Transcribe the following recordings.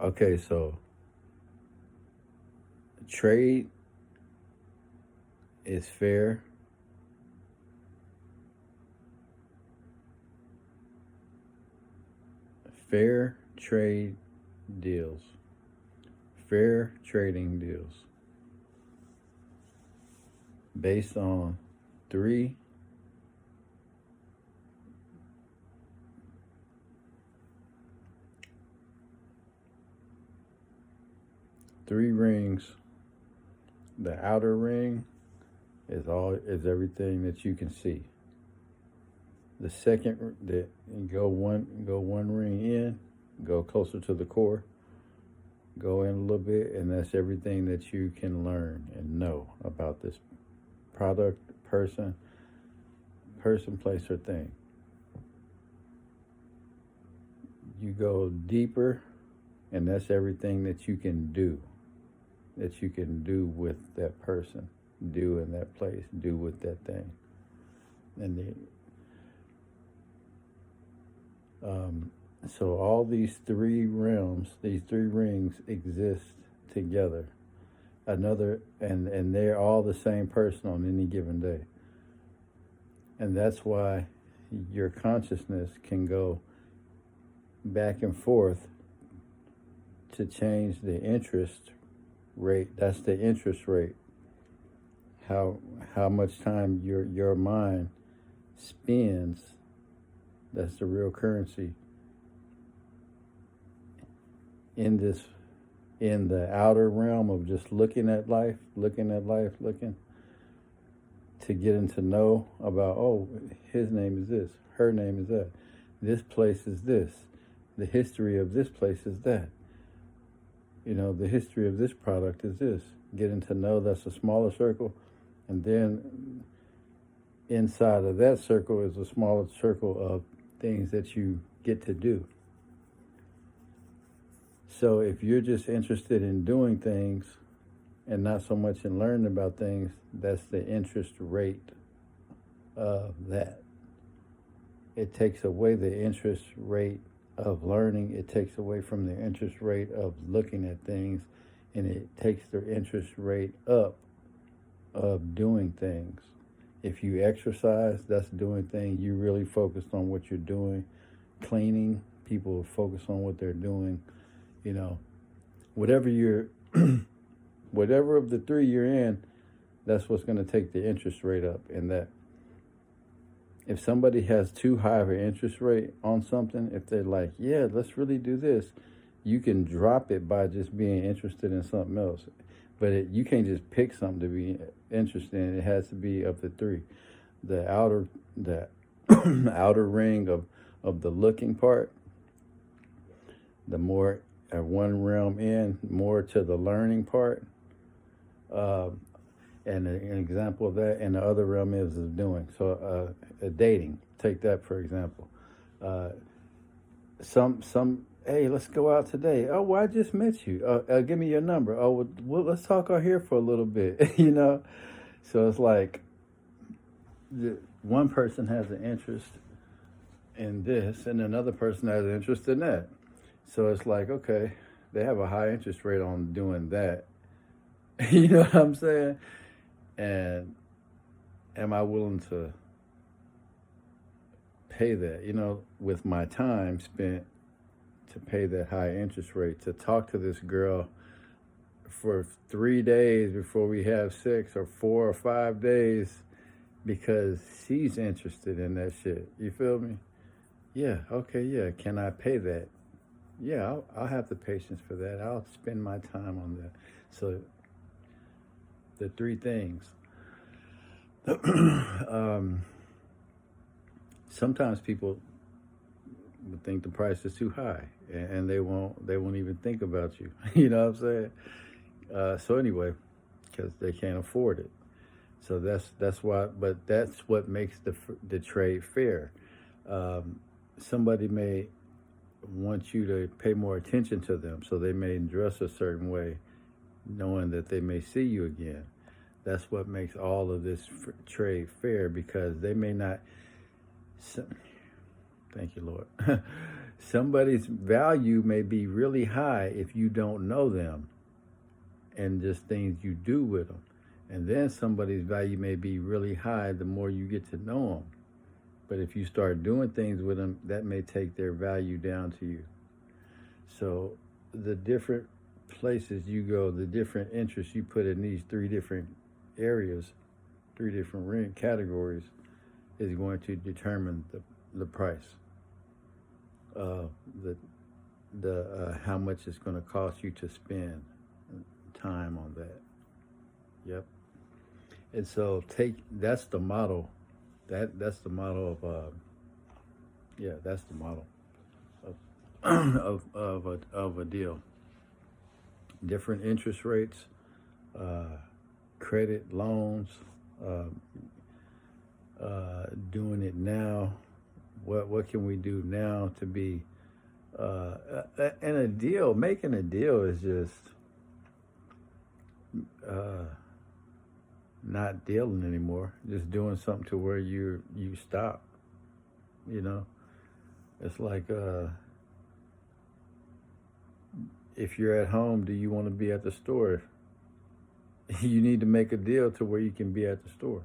Okay, so trade is fair. Fair trade deals. Fair trading deals based on three three rings. The outer ring is everything that you can see. The second that go one ring in, go closer to the core, go in a little bit, and that's everything that you can learn and know about this product, place, or thing. You go deeper, and that's everything that you can do. That you can do with that person, do in that place, do with that thing. And so all these three realms, these three rings exist together. And they're all the same person on any given day. And that's why your consciousness can go back and forth to change the interest rate. That's the interest rate. How much time your mind spends. That's the real currency in the outer realm of just looking at life, looking to getting to know about, oh, his name is this, her name is that, this place is this, the history of this place is that, the history of this product is this. Getting to know, that's a smaller circle, and then inside of that circle is a smaller circle of things that you get to do. So if you're just interested in doing things and not so much in learning about things, that's the interest rate of that. It takes away the interest rate of learning. It takes away from the interest rate of looking at things, and it takes the interest rate up of doing things. If you exercise, that's doing things. You really focused on what you're doing. Cleaning, people focus on what they're doing. Whatever whatever of the three you're in, that's what's going to take the interest rate up. And that if somebody has too high of an interest rate on something, if they're like, yeah, let's really do this, you can drop it by just being interested in something else. But you can't just pick something to be interested in. It has to be of the three. The outer ring of the looking part, the more at one realm in, more to the learning part. And an example of that, and the other realm is doing. So dating, take that for example. Hey, let's go out today. Oh, well, I just met you. Give me your number. Oh, well, let's talk out here for a little bit. So it's like one person has an interest in this, and another person has an interest in that. So it's like, okay, they have a high interest rate on doing that. You know what I'm saying? And am I willing to pay that? With my time spent to pay that high interest rate, to talk to this girl for 3 days before we have sex, or 4 or 5 days, because she's interested in that shit. You feel me? Yeah, okay, yeah. Can I pay that? Yeah, I'll have the patience for that. I'll spend my time on that. So the three things. Sometimes people would think the price is too high, and they won't even think about you. You know what I'm saying? So anyway, because they can't afford it. So that's why. But that's what makes the trade fair. Somebody may want you to pay more attention to them, so they may dress a certain way, knowing that they may see you again. That's what makes all of this trade fair, because they may not. Thank you, Lord. Somebody's value may be really high if you don't know them and just things you do with them. And then somebody's value may be really high the more you get to know them. But if you start doing things with them, that may take their value down to you. So the different places you go, the different interests you put in these three different areas, three different categories, is going to determine the price. How much it's going to cost you to spend time on that. Yep. And so that's the model. That's the model of that's the model of a deal. Different interest rates, credit, loans, doing it now. What can we do now to be and a deal? Making a deal is just not dealing anymore. Just doing something to where you stop. You know, it's like if you're at home, do you want to be at the store? You need to make a deal to where you can be at the store.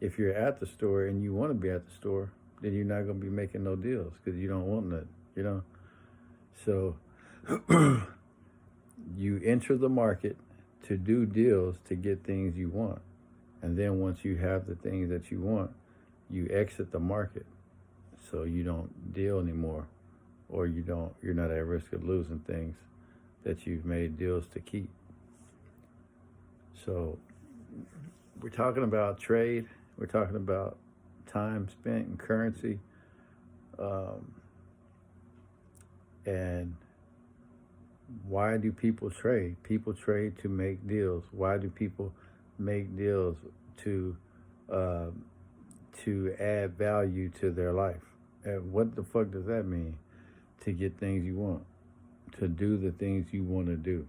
If you're at the store and you want to be at the store, then you're not going to be making no deals because you don't want nothing, you know? So you enter the market to do deals to get things you want. And then once you have the things that you want, you exit the market. So you don't deal anymore, or you're not at risk of losing things that you've made deals to keep. So we're talking about trade. We're talking about time spent in currency. And why do people trade? People trade to make deals. Why do people make deals? To add value to their life. And what the fuck does that mean? To get things you want. To do the things you want to do.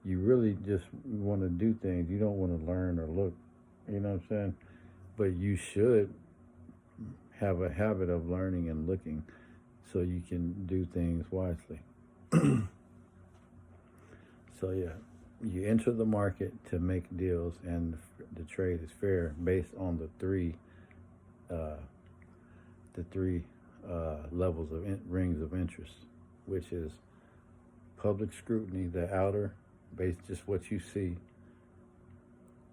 You really just want to do things. You don't want to learn or look. You know what I'm saying? But you should have a habit of learning and looking so you can do things wisely. So yeah, you enter the market to make deals, and the trade is fair based on the three levels of rings of interest, which is public scrutiny, the outer, based just what you see.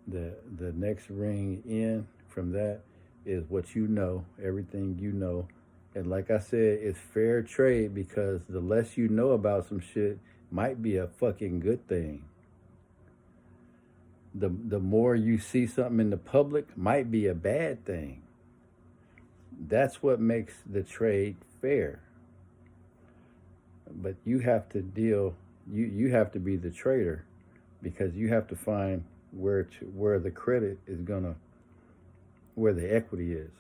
The next ring in from that is what you know, everything you know. And like I said, it's fair trade because the less you know about some shit might be a fucking good thing. The more you see something in the public might be a bad thing. That's what makes the trade fair. But you have to you have to be the trader, because you have to find where the credit is where the equity is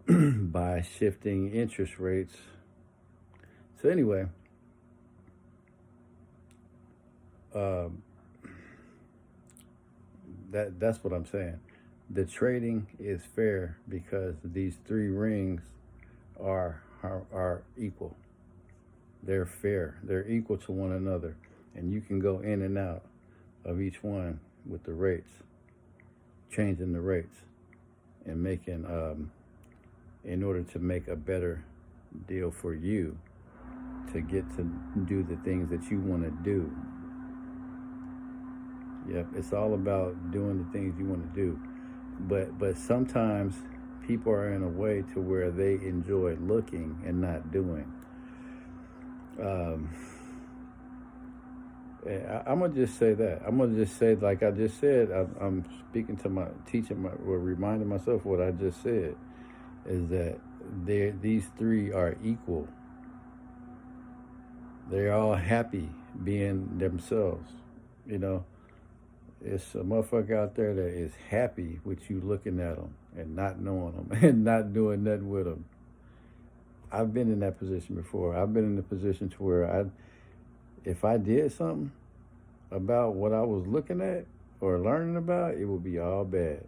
by shifting interest rates. So anyway, that's what I'm saying. The trading is fair because these three rings are equal. They're fair. They're equal to one another, and you can go in and out of each one with the rates, changing the rates, and making in order to make a better deal for you to get to do the things that you want to do. Yep, it's all about doing the things you want to do. But sometimes people are in a way to where they enjoy looking and not doing. I'm gonna just say that. I'm gonna just say, like I just said, I'm speaking to reminding myself what I just said, is that these three are equal. They're all happy being themselves, you know. It's a motherfucker out there that is happy with you looking at them and not knowing them and not doing nothing with them. I've been in that position before. I've been in the position to where if I did something about what I was looking at or learning about, it would be all bad.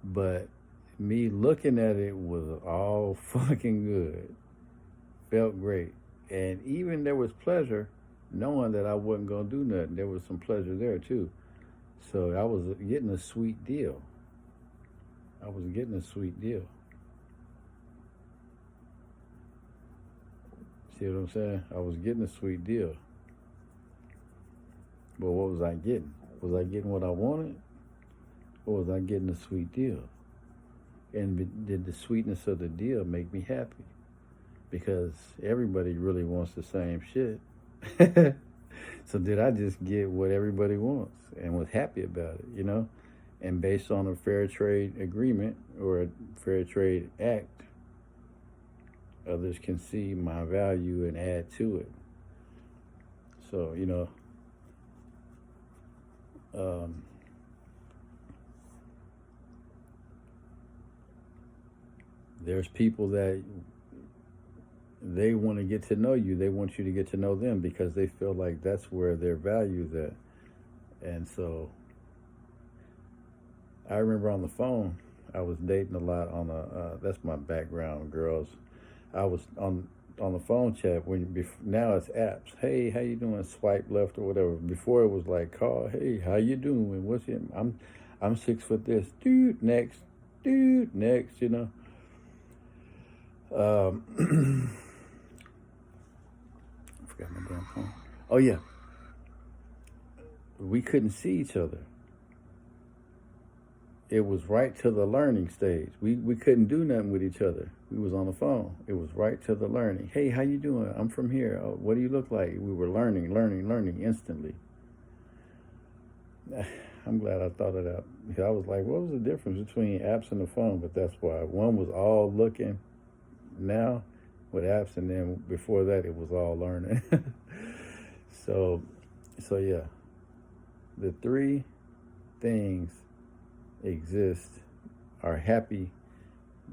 But me looking at it was all fucking good. felt great. And even there was pleasure knowing that I wasn't going to do nothing. There was some pleasure there too. So I was getting a sweet deal. I was getting a sweet deal. See what I'm saying? I was getting a sweet deal. But what was I getting? Was I getting what I wanted? Or was I getting a sweet deal? And did the sweetness of the deal make me happy? Because everybody really wants the same shit. So did I just get what everybody wants and was happy about it, you know? And based on a fair trade agreement or a fair trade act, others can see my value and add to it. So, you know, there's people that they want to get to know you. They want you to get to know them because they feel like that's where their value's at. And so I remember on the phone, I was dating a lot on that's my background, girls. I was on the phone chat now it's apps. Hey, how you doing? Swipe left or whatever. Before it was like call. Hey, how you doing? What's it? I'm 6 foot this. Dude, next. You know. I forgot my damn phone. Oh yeah. We couldn't see each other. It was right to the learning stage. We couldn't do nothing with each other. We was on the phone. It was right to the learning. Hey, how you doing? I'm from here. Oh, what do you look like? We were learning instantly. I'm glad I thought of that. Because I was like, what was the difference between apps and the phone? But that's why. One was all looking now with apps, and then before that it was all learning. So yeah. The 3 things exist are happy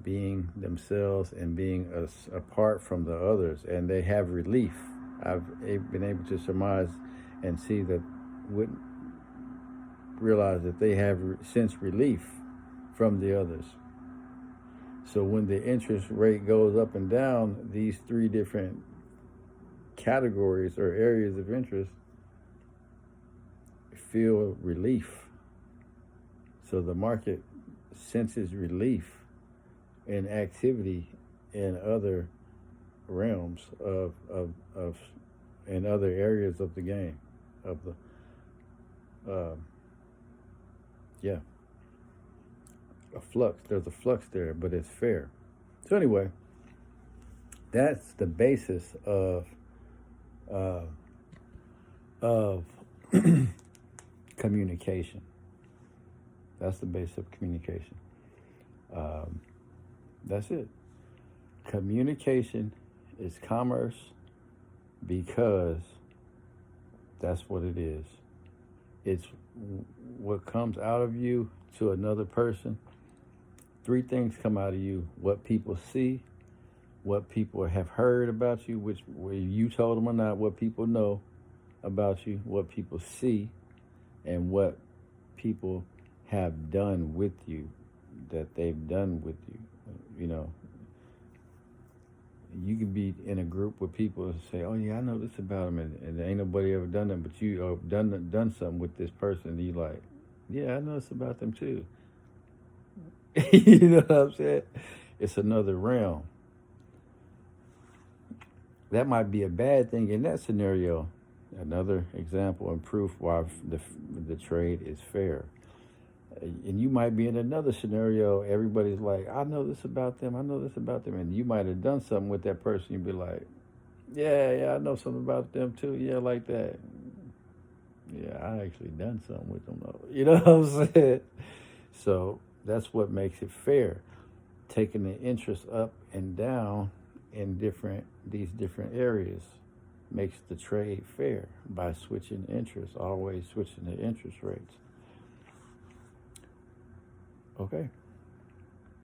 being themselves and being apart from the others, and they have relief. I've been able to surmise and see that realize that they have sense relief from the others. So when the interest rate goes up and down, these 3 different categories or areas of interest feel relief. So the market senses relief in activity in other realms of in other areas of the game of the a flux. There's a flux there, but it's fair. So anyway, that's the basis of communication. That's the base of communication. That's it. Communication is commerce because that's what it is. It's what comes out of you to another person. 3 things come out of you: what people see, what people have heard about you, which whether you told them or not, what people know about you, what people see, and what people have done with you, that they've done with you. You know, you can be in a group with people and say, oh yeah, I know this about them, and ain't nobody ever done that, but you have done something with this person, and you like, yeah, I know this about them too. You know what I'm saying? It's another realm. That might be a bad thing in that scenario. Another example and proof why the trade is fair. And you might be in another scenario, everybody's like, I know this about them, and you might have done something with that person. You'd be like, yeah, I know something about them too, yeah, like that. Yeah, I actually done something with them though. You know what I'm saying? So that's what makes it fair. Taking the interest up and down in these different areas makes the trade fair by switching interest, always switching the interest rates. Okay.